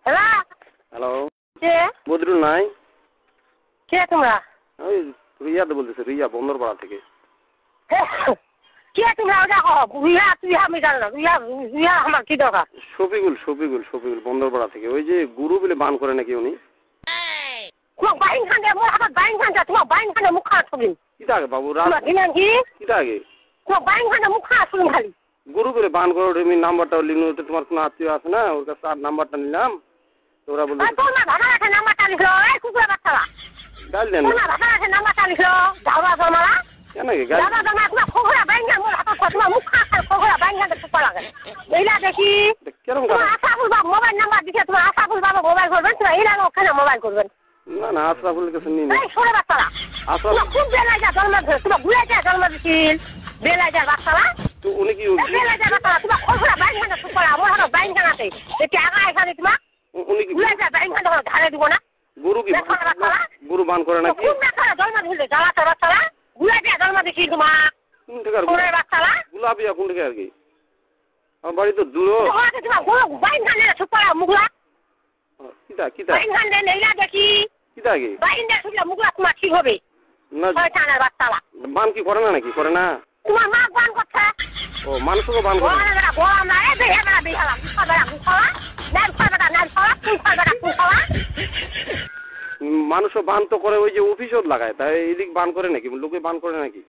Hello hello, কে বদরুল নাই? কে তোমরা? ওই রিয়াদ বলতেছে, রিয়া বন্দরপাড়া থেকে। কে তোমরা? ওটা রিয়া তুই আমি জানো না। রিয়া আমার কি দরকার? শফিকুল বন্দরপাড়া থেকে। ওই যে গুরু বলে বান করে নাকি উনি? তোমার বাইন খান্ডে মোর হাতত বাইন খান্ডে তোমার বাইন খান্ডে মুখ খাওয়া ছবি কিটা আগে বাবু তোমার দিলেন কি কিটা আগে তোমার বাইন খান্ডে মুখ খাওয়া ছবি খালি গুরু বলে বান করে তুমি নাম্বারটা লিখলো। তোমার কোনো আত্মীয় আছে না, ওর কাছে আর নাম্বারটা নিলাম। তোরা বললো তোর না ভাষা রাখে নাম্বারটা লিখলো। এই কুকুরের বাচ্চারা গাল দেন তোর না ভাষা রাখে নাম্বারটা লিখলো। যাওয়া জমারা কেন কি গাল যাওয়া জমা তোমার খোখরা বাইন খান্ডে মোর হাতত তোমার মুখ খাওয়া খোখরা বাইন খান্ডে চুপা লাগে এইলা দেখি কেরম তোমার আশাফুল বাবু মোবাইল নাম্বার দিছে। তোমার আশাফুল বাবু মোবাইল করবেন। তোমার এইলা ওখানে মোবাইল করবেন। না আশরাফুলের কাছে নিন। এই সরে বাচ্চারা তোমার খুব বেলায় যা জন্ম ধরে তোমার ভুলে যা জন্ম দিছিল বেলায় যা বাচ্চারা তো উনি কি বেলায় যা বাচ্চারা তোমার খোখরা বাইন খান্ডে চুপা আমার হাতত বাইন খান্ডাতে এটি আগা এখানে তোমার উনি কি ভুলে যা বাইন খান্ডে ধারে দিব না। গুরু কি গুরু বান করে নাকি? খুব বাচ্চারা জন্ম দিছিল জ্বালাতে বাচ্চারা ভুলে যা জন্ম দিছিল তোমার কোন থেকে সরে বাচ্চারা গুলাবিয়া কোন থেকে আর কি? আমার বাড়ি তো দূর। তোমার বাইন খান্ডে চুপা মুগলা কিটা বাইন খান্ডে নেইলা দেখি কিটা আগে বাইন দে শুনলে মুগলা তোমার ঠিক হবে না শয়তানের বাচ্চারা। বান কি করে না নাকি? করে না? তোমার মা বান করছে ও মানুষকে বান করে মানুষও বান তো করে, ওই যে অফিসও লাগায়, তাই এদিক বান করে নাকি? লোকে বান করে নাকি?